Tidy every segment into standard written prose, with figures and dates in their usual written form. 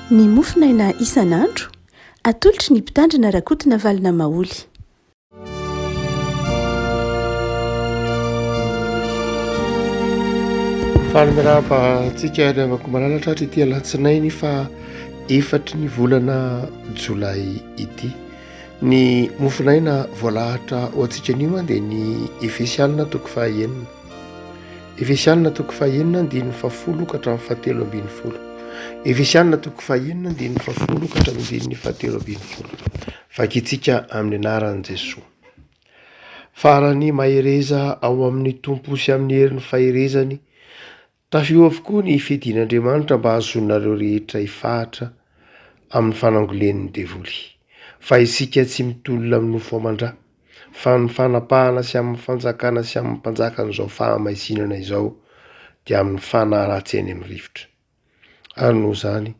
ny mofinaina isan'andro atolotry ny mpitandrina rakotina valina maoly. Fanomrapa tsika ravako malalatra hatra ity alatsinainy fa efatry ny volana jolay ity ny mofinaina voalahatra ho antsika anio dia ny efesialina toko fahaenina efesialina toko fahaenina andininy fafolo ka hatramin'ny fahatelo ambin'ny folo efesialina toko fahaenina andininy fafolo ka hatramin'ny andininy fahatelo ambin'ny folo vakitsika amin'ny anaran'i Jesoa. Farany mahereza ao amin'ny tompo sy amin'ny herin'ny faherezany tafio avokoa ny fidin'Andriamanitra mba hazonareo rehetra hifahatra amin'ny fanangolen'ny devoly. Fa isika tsy mitolona amin'ny nofo amandra fa ny fanapahana sy amin'ny fanjakana sy amin'ny mpanjakan'izao fahamaisinana izao dia amin'ny fanahy ratsy eny amin'ny rivotra. Ary noho izany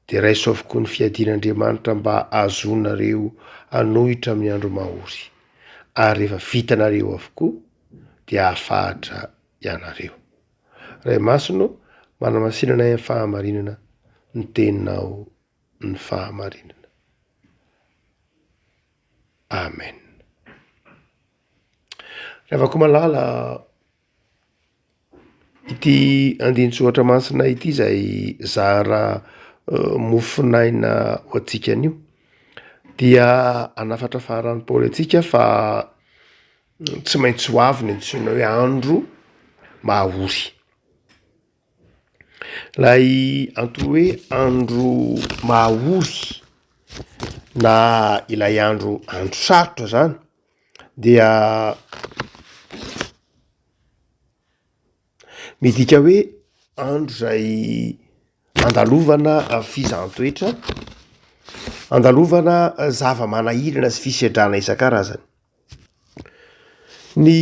dia raiso avokoa ny fiadin'Andriamanitra mba hazonareo hanohitra amin'ny andro mahory. Ary rehefa vitanareo avokoa dia hafahatra ianareo. Ray masino manamasinana ny fahamarinana ny teninao ny fahamarinana. Amen. Rehefa malala ity andinitsohatra masina ity izay zara mofinaina ho antsika anio dia anafatra faharan'ny Paoly antsika fa tsy maintsy ho avy ny antsoina hoe andro mahory. Lay antony hoe andro mahory na ilay andro sarotra zany dia midika hoe andro zay andalovana fizaham-toetra, andalovana zava-manahirana sy fisedrana isan-karazany. Ny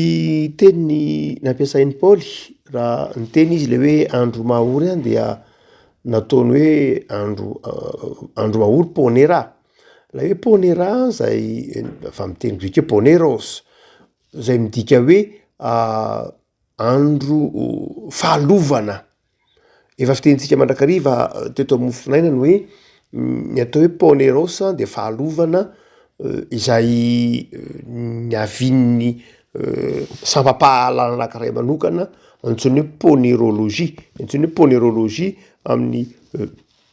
teny nampiasain'ny Paoly raha ny teny izy le hoe andro mahory dia nataony hoe andro mahory ponera. Ilay hoe ponera zay fa amin'ny teny grika poneros zay midika hoe andro fahalovana. Efa fitentsika mandrakariva teto amin'ny mofinaina ny hoe ny atao hoe poneros dia fahalovana izay ny avin'ny sampam-pahalana anankiray manokana antsoiny hoe ponerologia. Antsoiny hoe ponerologia amin'ny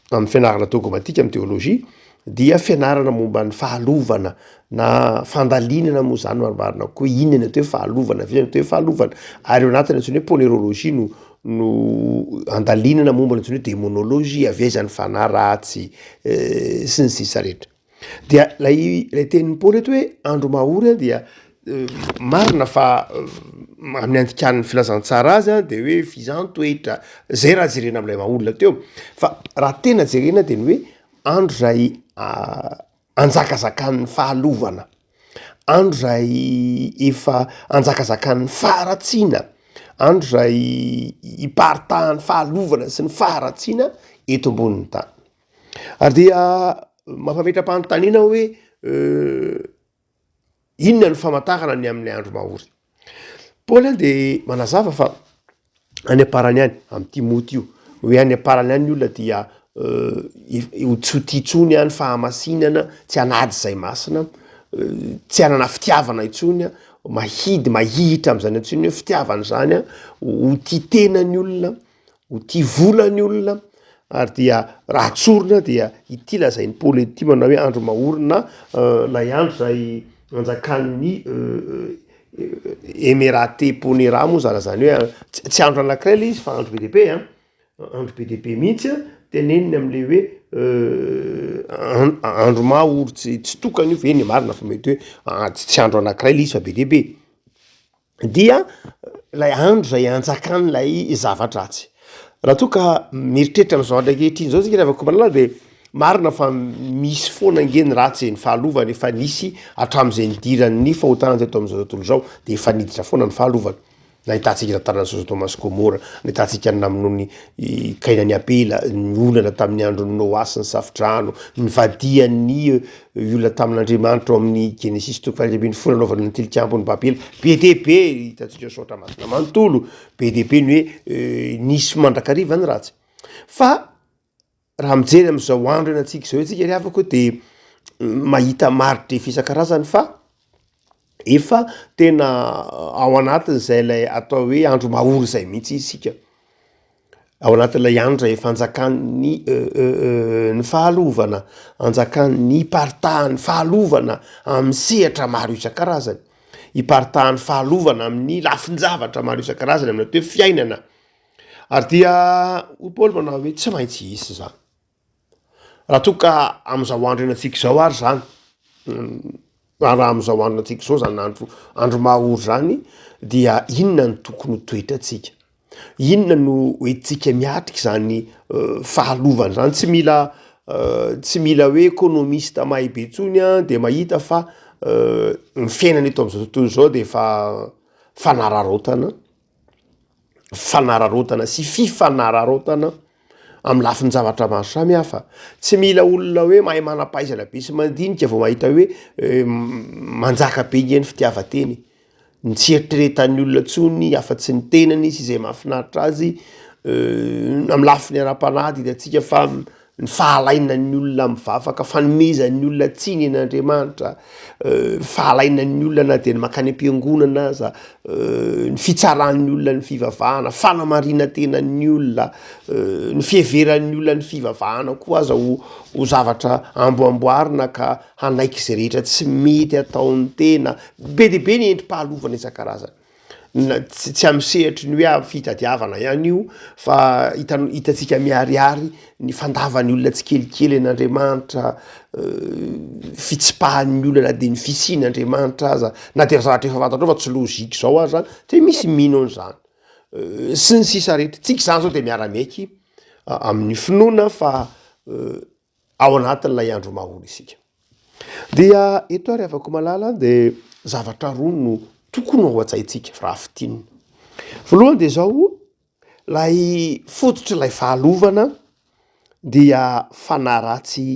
fianarana dogmatika amin'ny teolojia dia fianarana momba ny fahalovana na fandalinana moa zany marimarina koa inona atao hoe fahalovana, inona atao hoe fahalovana. Ary eo anatiny antsoiny hoe ponerologia no andalinana momba ny antsoiny hoe démonologie, avezan'ny fanahy ratsy sy ny sisa rehetra. Dia lay tenin'ny Paoly eto hoe andro mahory dia marina fa amin'ny andikan'ny filazantsara azy dia hoe fizaham-toetra zay raha jerena amin'ilay maholona teo. Fa raha tena jerena dia ny hoe andro zay anjakazakan'ny fahalovana, andro zay efa anjakazakan'ny faharatsiana, andro zay hiparitahan'ny fahalovana sy ny faharatsiana eto ambonin'ny tany. Ary dia mampametra-panontaniana hoe inona ny famantarana ny amin'ny andro mahory. Paoly dia manazava fa any aparany any amin'ny Timoty io hoe any aparany any olona dia tsy titsony any fahamasinana, tsy hanady zay masina, tsy hanana fitiavana itsony, mahidy mahihitra amin'izany antsoiny hoe fitiavana zany, ho tia tena ny olona, ho tia vola ny olona. Ary dia raha tsorina dia ity lazain'ny Paoly ity manao hoe andro mahory na lay andro zay anjakan'ny emirate ponera moa zany hoe tsy andro anankiray le izy fa andro BDP andro BDP mihitsy teneniny amin'le hoe andro mahory tsy tokany io ve ny marina fa mety hoe tsy andro anankiray le izy fa BDP dia lay andro zay anjakan'lay zava-dratsy. Raha toa ka mieritreritra amin'izao andrakehitriny zao tsika rehefa koa dia marina fa misy foana angeny ratsy ny fahalovana efa nisy hatramin'izay nidiran'ny fahotana teto amin'izao tontolo izao dia efa niditra foana ny fahalovana. Nahitantsika tantarana Sodoma sy Gomora, nahitantsika namono ny Kaina ny Abela, ny olana tamin'ny andron'ny Noa sy ny safidrano, ny vadian'ny olona tamin'Andriamanitra ao amin'ny Genesis toko faharoa ambin'ny folo anaovana ny tilikambo ny Babela. BDP hitantsika soatra masina manontolo, BDP ny hoe nisy mandrakariva ny ratsy. Fa raha mijery am'izao andro ena antsika zao etsika ry avako de mahita maritra isan-karazany fa efa tena ao anatin'izay lay atao hoe andro mahory zay mihitsy isika ao anatin'ilay andro zay efa anjakan'ny ny fahalovana anjakan'ny iparitahan'ny fahalovana amin'ny sehatra maro isan-karazany iparitahan'ny fahalovana amin'ny lafin-javatra maro isan-karazany amin'ny atao hoe fiainana ary dia ho Paoly manao hoe tsy maintsy hisy zany raha toka am'izao andro enantsika zao ary zany raha am'izao andro antsika zao zany andro mahory zany dia inona ny tokony ho toetratsika inona no hoentsika miatriky zany fahalovana zany tsy mila hoe économiste mahay be tsony a de mahita fa ny fiainana eto am'izao tontolo zao de fa fanararotana sy fifanararotana amin'ny lafiny zavatra maro samy hafa tsy mila olona hoe mahay manam-pahaizana be sy mandinika vao mahita hoe manjaka be ny fitiavateny ny tsy eritreretan'ny olona tsony afa-tsy ny tenany izy izay mahafinaritra azy amin'ny lafiny ara-panahy ditantsika fa ny fahalainan'ny olona mivavaka fanomezan'ny olona tsiny en'Andriamanitra fahalainan'ny olona na de ny makany am-piangonana aza ny fitsaran'ny olona ny fivavahana fanamarina tenan'ny olona ny fieveran'ny olona ny fivavahana koa aza ho zavatra amboamboarina ka hanaiky izay rehetra tsy mety ataon'ny tena be de be ny endrim-pahalovana isan-karazany tsy am'sehatry ny hoe fitadiavana ihany io fa hitatsika miariary ny fandavany olona tsy kelikely en'Andriamanitra fitsipahan'ny olona na de ny fisian'Andriamanitra aza na de zavatra efa fantatrao fa tsy lozika zao ary zany de misy mino an'izany sy ny sisa rehetra tsika zany zao de miara-miaiky amin'ny finoana fa ao anatin'ilay andro mahory isika dia eto ary afaka malala de zavatra roa no tokony ho atsaitsika raha fitinina voalohany de zao lay fototry lay fahalovana dia fanaratsy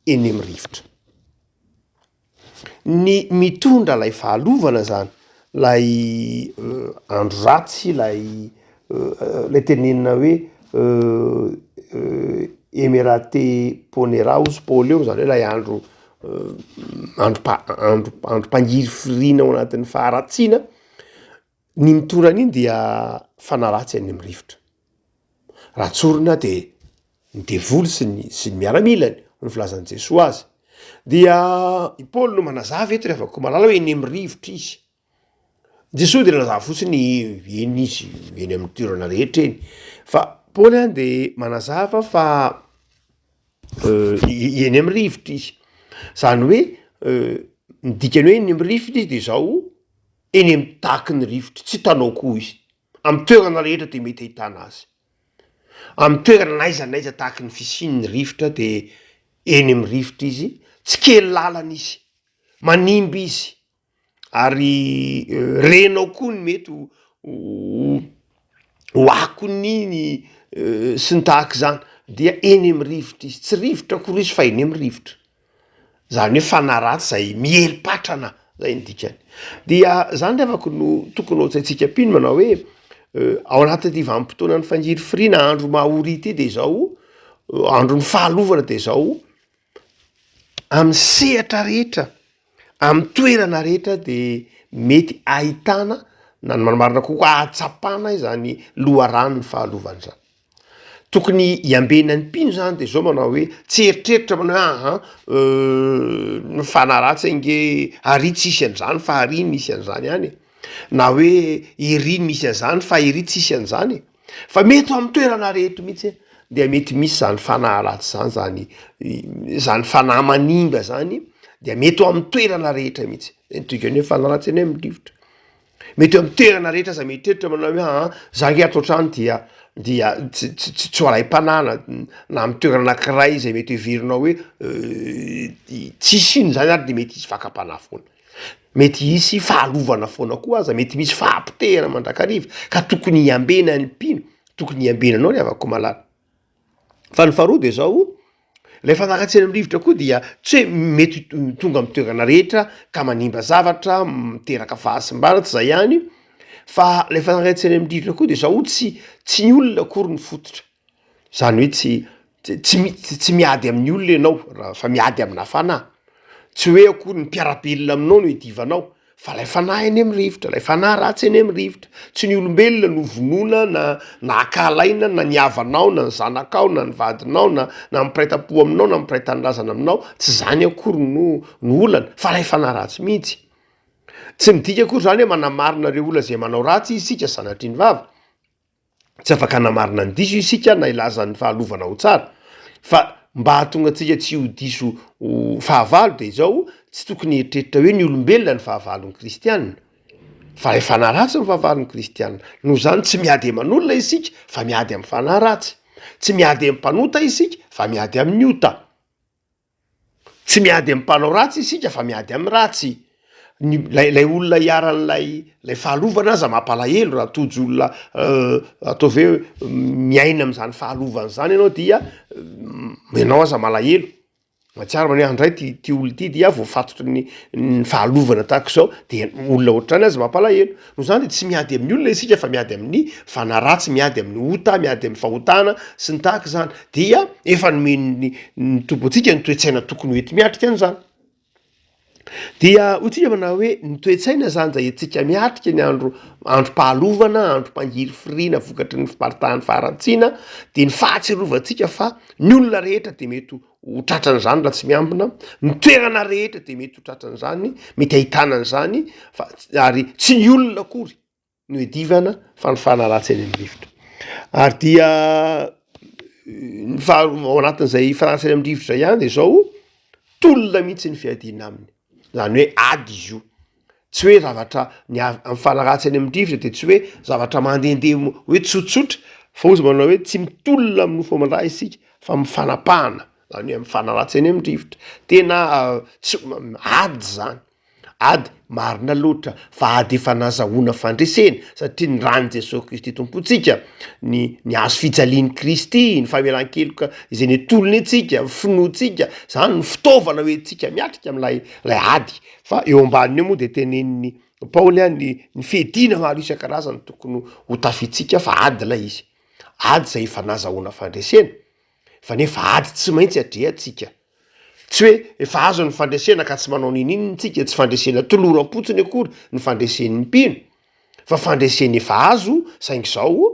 eny amin'ny rivotra ny mitondra lay fahalovana zany lay andro ratsy lay tenenina hoe emerate poneraus poleo zany hoe lay andro mpangiry firina ao anatin'ny faharatsiana ny mitondra an'iny dia fanaratsy any amin'ny rivotra raha tsorina de ny devoly sy ny miaramilany ny filazan'i Jesosy azy dia i Paoly no manazava eto rehefa ko malala hoe eny amin'ny rivotra izy Jesosy de lazava fotsiny eny izy eny amin'ny toerana rehetra eny fa Paoly any de manazava fa eny amin'ny rivotra izy zany hoe ny dikany hoe eny amin'ny rivotra izy de zao eny amin'ny taky ny rivotra tsy hitanao koa izy amin'ny toerana rehetra de mety ahitana azy amin'ny toerana naizanaiza tahaky ny fisian'ny rivotra de eny amin'ny rivotra izy tsy kely lalana izy manimby izy ary renao koa ny mety ho akon'iny sy ny tahaky zany dia eny amin'ny rivotra izy tsy rivotra koa izy fa eny amin'ny rivotra zany hoe fanaratsy zay mieri-patrana zay ny dikany dia zany revako no tokony ho tsaitsika pino manao hoe ao anatin'ity vanim-potoana ny fangiry firina andro mahory ity de zao andro ny fahalovana de zao amin'ny sehatra rehetra amin'ny toerana rehetra de mety ahitana na ny manomarina kokoa ahatsapana izany loharano ny fahalovana zany tokony iambenan'ny pino zany de zao manao hoe tsy eritreritra manao ny fanaratsy ange ary tsisy an'izany fa ary misy an'izany any na hoe ery misy an'izany fa ery tsisy an'izany fa mety amin'ny toerana rehetra mihitsy dia mety misy zany fanaharatsy zany fanahy manimba zany dia mety eo amin'ny toerana rehetra mihitsy nitokany hoe fanaratsy eny amin'ny rivotra mety eo amin'ny toerana rehetra za mieritreritra manao hoe zany atao trano dia tsy ho aray-panana na amin'ny toerana anankiray zay mety heverinao hoe tsisy iny zany ary de mety hisy fakam-panahy foana mety hisy fahalovana foana koa aza mety misy fahampitehana mandrakariva ka tokony hiambena ny pino tokony hiambenanao ny avako malala fa ny faharoa de zao lay fanaratsy eny amin'ny rivotra koa dia tsy hoe mety tonga amin'ny toerana rehetra ka manimba zavatra miteraka fahasimbarana tsy zay ihany fa lay fanaratsy eny amin'ny rivotra koa de zao tsy ny olona akory ny fototra zany hoe tsy tsy miady amin'ny olona ianao fa miady amina fanahy, tsy hoe akory ny mpiarabelona aminao no hidivanao fa lay fanahy eny amin'ny rivotra, lay fanahy ratsy eny amin'ny rivotra. Tsy ny olombelona no vonona na akalaina na ny havanao na ny zanakao na ny vadinao na mipiraita-po aminao na mipiraita ny razana aminao, tsy zany akory no olana fa lay fanahy ratsy mihitsy. Tsy midika akory zany hoe manamarina reo olona zay manao ratsy isika sanatry ny vava, tsy afaka namarina ny diso isika na ilazan'ny fahalovana ho tsara, fa mba hahatonga antsika tsy ho diso fahavalo de izao, tsy tokony eritreritra hoe ny olombelona ny fahavalon'ny kristianina fa lay fanahy ratsy ny fahavalon'ny kristianina. Noho zany tsy miady aman'olona isika fa miady amin'ny fanahy ratsy, tsy miady amin'ny mpanota isika fa miady amin'ny ota, tsy miady amin'ny mpanao ratsy isika fa miady amin'ny ratsy. Lay olona hiaran'lay fahalovana aza mampalahelo raha tojo olona atao ve miaina am'zany fahalovana zany ianao dia ianao aza malahelo. Matsiaro mane andray ty olona ty dia voafatotry ny fahalovana tahak'izao de olona ohatrany aza mampalahelo. No zany de tsy miady amin'ny olona isika fa miady amin'ny fanahy ratsy, miady amin'ny ota, miady amin'ny fahotana sy ny tahaka zany. Dia efa nomeny ny tompontsika ny toe-tsaina tokony ho ety miatrika an'izany. Dia hotsika manao hoe ny toe-tsaina zany zay entsika miatrika ny andro-pahalovana, andro-mpangiry firiana vokatry ny fiparitahan'ny faharatsiana, de ny fahatsiarovantsika fa ny olona rehetra de mety ho tratran'izany raha tsy miambina, ny toerana rehetra de mety ho tratran'izany, mety ahitana an'izany, fa ary tsy ny olona akory no edivana fa ny fanahy ratsy eny amin'ny rivotra. Ary dia ao anatin'izay fanahy eny amin'ny rivotra ihany de zao tolona mihitsy ny fiadina aminy. Zany hoe ady izy io, tsy hoe zavatra amin'ny fanahy ratsy eny amin'ny rivotra de tsy hoe zavatra mandehandeha hoe tsotsotra, fa ozy manao hoe tsy mitolona amin'ny nofo aman-draha isika fa mifanapahana, zany hoe amin'ny fanahy ratsy eny amin'ny rivotra. Tena ady zany, ady marina loatra fa ady efa nazahoana fandresena satria ny rany Jesosy Kristy tompontsika, ny hazo fijalian'ny Kristy, ny famelan-keloka izay netolony antsika, ny finoantsika, zany ny fitaovana hoe tsika miatrika am'lay ady. Fa eo ambaniny eo moa de teneniny Paoly ny fiedina maro isan-karazany tokony ho tafitsika fa ady lay izy. Ady zay efa nazahoana fandresena, fa nefa ady tsy maintsy adrehantsika. Tsy hoe efa azo ny fandresena ka tsy manao ninino tsika, tsy fandresena toloram-potsiny akory ny fandresen'ny mpino, fa fandresena efa azo saingy zao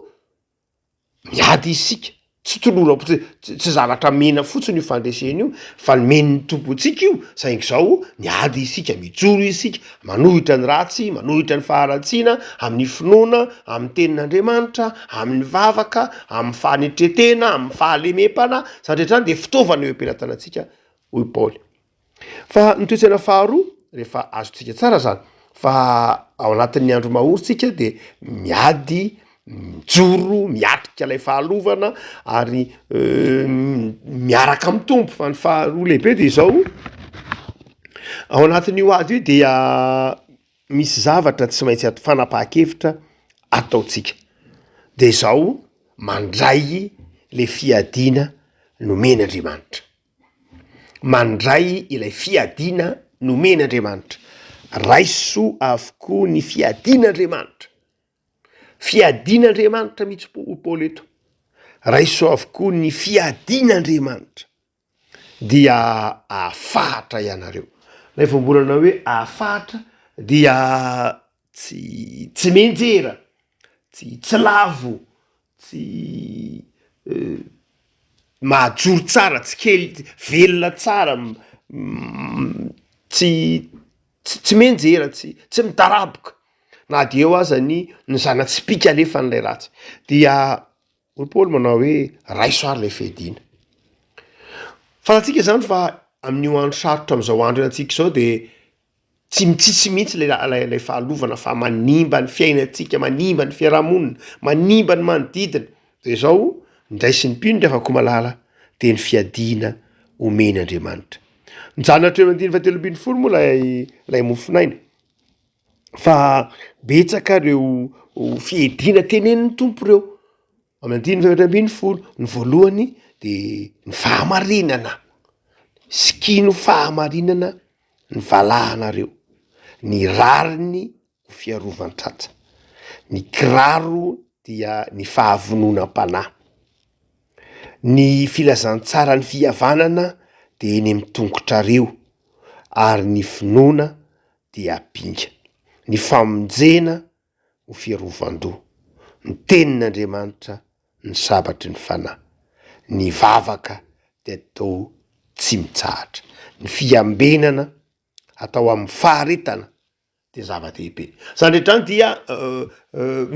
miady isika, tsy toloram-potsiny, tsy zavatra mena fotsiny io fandresena io fa men'ny tompontsika io, saingy zao miady isika, mijoro isika, manohitra ny ratsy, manohitra ny faharatsiana amin'ny finoana, amin'ny tenin'Andriamanitra, amin'ny vavaka, amin'ny fanetretena, amin'ny fahalemepana, satria de fitaovana eo am-pelatanantsika hoy Paoly. Fa ny toe-tsaina faharoa rehefa azontsika tsara zany fa ao anatin'ny andro mahoritsika de miady, mijoro, miatrika lay fahalovana ary miaraka amin'ny tompo. Fa ny faharoa lehibe de izao, ao anatin'io ady io dia misy zavatra tsy maintsy fanapahan-kevitra ataotsika, de izao mandray le fiadiana nomen'Andriamanitra. Mandray ilay fiadiana nomen'Andriamanitra. Raiso avokoa ny fiadian'Andriamanitra. Fiadian'Andriamanitra mihitsy Paoly eto. Raiso avokoa ny fiadian'Andriamanitra dia ahafahatra ianareo. Lay voambolana hoe ahafahatra dia tsy menjera, tsy lavo, tsy mahajoro tsara, tsy kely velona tsara, tsy menjera, tsy midaraboka, na de eo aza ny zana-tsipika alefa n'lay ratsy. Dia hoy Paoly manao hoe raiso ary lay fiadiana. Fantatsika zany fa amin'io andro sarotra am'izao andro antsika zao de tsy mitsitsy mihitsy lay fahalovana fa manimba ny fiainantsika, manimba ny fiarahamonina, manimba ny manodidina. De zao ndraisy ny mpino afaka malala de ny fiadiana omen'Andriamanitra. Mijanona hatreo 7:30 moa lay mofinaina. Fa betsaka reo fiediana tenenin'ny tompo reo. Amin'ny 7:30 ny voalohany de ny fahamarinana. Sikino fahamarinana ny valahanareo. Ny rariny ho fiarovan-tratra. Ny kiraro dia ny fahavononam-panahy. ny filazantsara ny fihavanana de eny ami'tongotrareo ary ny finoana de apinga, ny famonjena ho fiarovan-doha, ny tenin'Andriamanitra ny sabatry ny fanahy, ny vavaka de atao tsy mitsahatra, ny fiambenana atao amin'ny faharetana de zava-dehibe. Zany rehetrany dia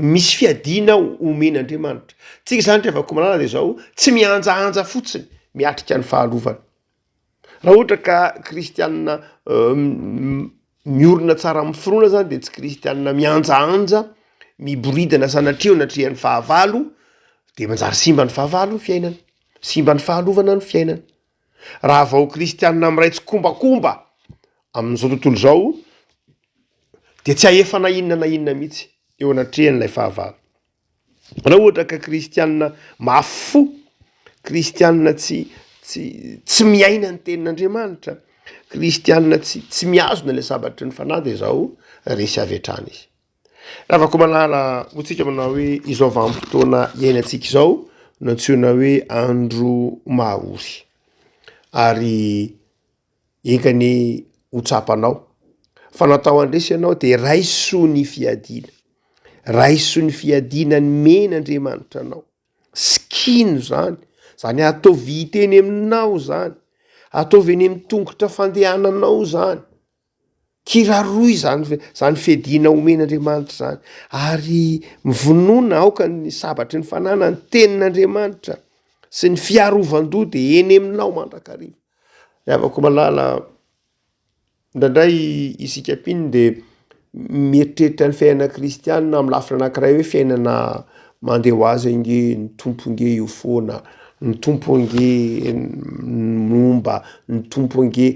misy fiadiana omen'Andriamanitra. Tsika zany revako malala de zao tsy mianjaanja fotsiny miatrika ny fahalovana. Raha ohatra ka kristianina miorina tsara amin'ny finoana zany de tsy kristianina mianjaanja miboridana sanatreo natrehan'ny fahavalo de manjary simba ny fahavalo ny fiainana, simba ny fahalovana ny fiainana. Raha vao kristianina miraitsy kombakomba amin'izao tontolo zao de tsy ahefa na inona mihitsy eo anatrehan'ilay fahavalo. Raha ohatra ka kristianina mafy fo, kristianina tsy miaina ny tenin'Andriamanitra, kristianina tsy miazona ilay sabatry ny fanahy de zao resy avy hatrany izy. Raha vako malala hotsika manao hoe izao vanim-potoana iainantsika izao no antsoina hoe andro mahaory, ary enkany ho tsapanao fa natao andresy ianao de raiso ny fiadiana, raiso ny fiadiana ny men'Andriamanitra anao, skino zany ataovy hiteny aminao zany, ataovy eny amin'ny tongotra fandehananao zany, kiraroy zany fiadiana omen'Andriamanitra zany, ary mivonoana aoka ny sabatry ny fanana ny tenin'Andriamanitra sy ny fiarovan-doha de eny aminao mandrakariva. Avako malala ndraindray isika piny de mieritreritra ny fiainana kristianina amin'ny lafiny anankiray hoe fiainana mandeha ho azy nge ny tompo nge io foana, ny tompo nge momba, ny tompo nge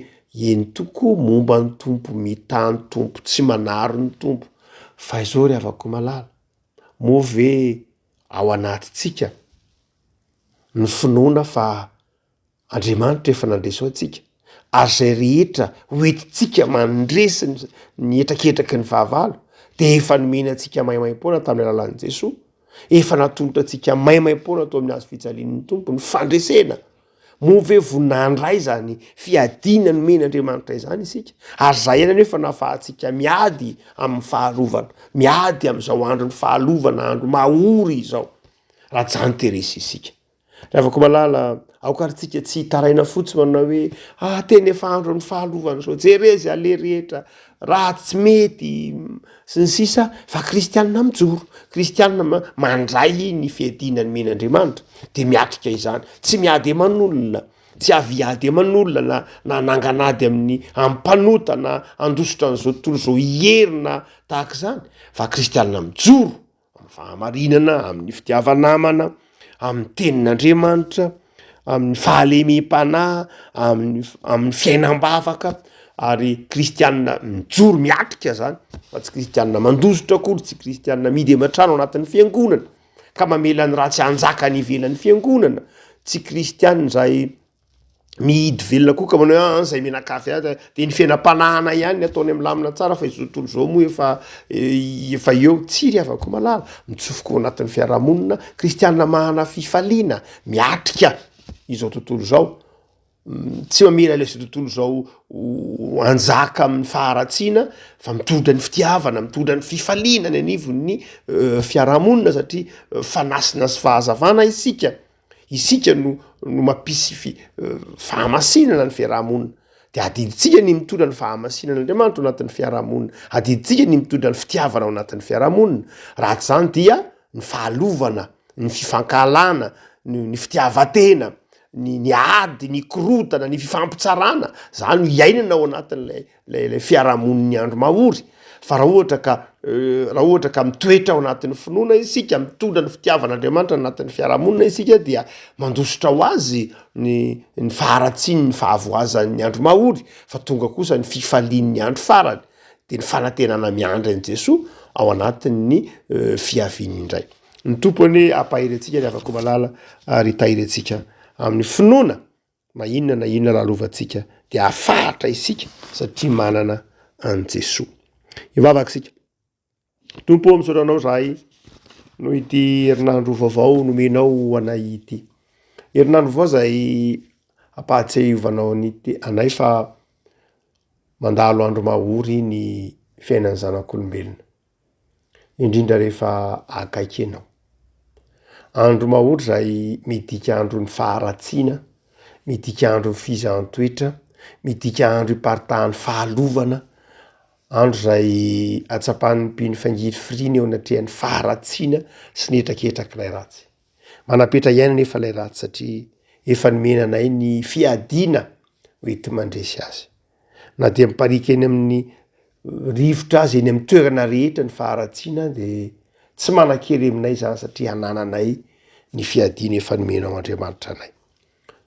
eny tokoa momba ny tompo, mitany tompo, tsy manaro ny tompo. Fa izao ry avako malala, moa ve ao anatintsika ny finoana fa Andriamanitra efa nandresy antsika, ary zay rehetra hoentintsika mandresy ny etraketraky ny fahavalo de efa nomena antsika maimaimpona tamin'ny alalan'i Jesosy, efa natolotra antsika maimaimpona tao amin'ny hazo fijalian'ny tompo ny fandresena. Moa ve voninandray zany fiadiana nomen'Andriamanitra izany isika, ary zay ihany efa nahafahantsika miady amin'ny fahalovana, miady amin'izao andro ny fahalovana, andro mahaory izao, raha zany teresy isika. Ravako malala aokaritsika tsy hitaraina fotsy manao hoe teny efa andro ny fahalovana zao, jerezy ale rehetra, raha tsy mety sy ny sisa, fa kristianina mijoro, kristianina mandray ny fiadiana ny men'Andriamanitra de miatrika izany, tsy miady eman'olona, tsy avy ady eman'olona na nanganady amin'ny ampanota na andositra n'izao tontolo zao hierina tahaka izany, fa kristianina mijoro amin'ny fahamarinana, amin'ny fitiavanamana, amin'ny tenin'Andriamanitra, amin'ny fahalemem-panahy, amin'ny fiainam-bavaka, ary kristianina mijoro miatrika zany, fa tsy kristianina mandositra akory, tsy kristianina midy ematrano anatin'ny fiangonana ka mamela ny raha tsy anjaka ny ivelan'ny fiangonana, tsy kristianina zay mihidy velona koa ka manao hoe zay menakafy azy de ny fiainam-panahana ihany ataony amin'ny lamina tsara, fa izao tontolo zao moa efa eo tsy ry avako malala, mitsofoka ao anatin'ny fiarahamonina, kristianina mahana fifaliana miatrika izao tontolo zao, tsy mamela ilay izao tontolo zao anjaka amin'ny faharatsiana, fa mitondra ny fitiavana, mitondra ny fifaliana ny anivon'ny fiarahamonina, satria fanasina sy fahazavana isika no mampisy fahamasinana ny fiarahamonina, de adiditsika ny mitondra ny fahamasinan'Andriamanitra ao anatin'ny fiarahamonina, adiditsika ny mitondra ny fitiavana ao anatin'ny fiarahamonina. Raha tsy zany dia ny fahalovana, ny fifankalana, ny fitiavatena, ny ady, ny korotana, ny fifampitsarana, zany iainana ao anatin'lay fiarahamoniny andro mahory. Fa raha ohatra ka mitoetra ao anatin'ny finoana isika, mitondra ny fitiavan'Andriamanitra anatin'ny fiarahamonina isika, dia mandositra ho azy ny faharatsiny, ny fahavoazan'ny andro mahory, fa tonga kosa ny fifalian'ny andro farany, de ny fanantenana miandry an'i Jesosy ao anatin'ny fiaviany indray. Ny tompony ampahiry antsika ny avako malala, ary tahiry antsika amin'ny finoana na inona lalovantsika, de afahatra isika satria manana an' Jesosy. Ivavaka isika. Tompo misaotranao zahay no ity herinandro vaovao nomenao anay ity. herinandro vao zay apahatsiaovanao anay fa mandalo andro mahory ny fiainany zanak'olombelona, indrindra rehefa akaiky anao. Andro mahory zay midika andro ny faharatsiana, midika andro ny fizahantsoetra, midika andro iparitahan'ny fahalovana, andro zay atsapahan'ny mpino fangiry firiny eo anatrehan'ny faharatsiana sy netraketraky ilay ratsy. Manapetra iaina nefa ilay ratsy satria efa nomenanay ny fiadiana hoety mandresy azy. Na dia miparika eny amin'ny rivotra azy eny amin'ny toerana rehetra ny faharatsiana de tsy manan-kery aminay zany satria hanananay ny fiadiana efa nomenao Andriamanitra anay.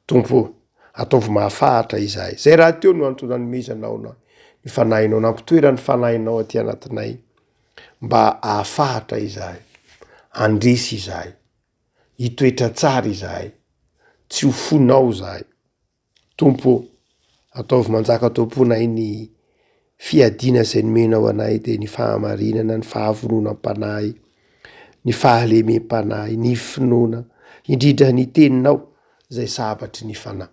Tompo, ataovy mahafahatra izahay. Zay raha teo no antony nanomezanao ny fanahinao, nampitoera ny fanahinao aty anatinay mba ahafahatra izahay, andresy izahay, hitoetra tsara izahay, tsy ho fonao izahay. Tompo, ataovy manjaka tomponay ny fiadiana zay nomenao anay de ny fahamarinana, ny fahavononam-panahy, ny fahalemem-panahy, ny finoana, indrindra ny teninao zay sabatry ny fanahy.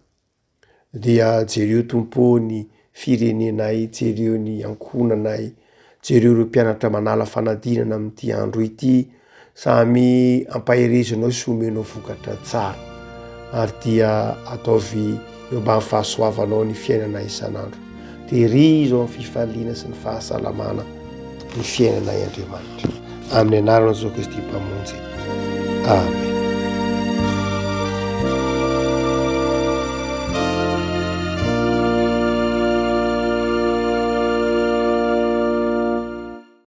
Dia jereo tompo ny firenenay, jereo ny ankohonanay, jereo reo mpianatra manala fanadinana amin'ity andro ity, samy ampaherezinao sy omenao vokatra tsara, ary dia ataovy eo mba ny fahasoavanao ny fiainanay isan'andro. Tehirizo amin'ny fifaliana sy ny fahasalamana ny fiainanay Andriamanitra. Amin'ny anaran'i Jesosy Kristy mpamonjy. Amen.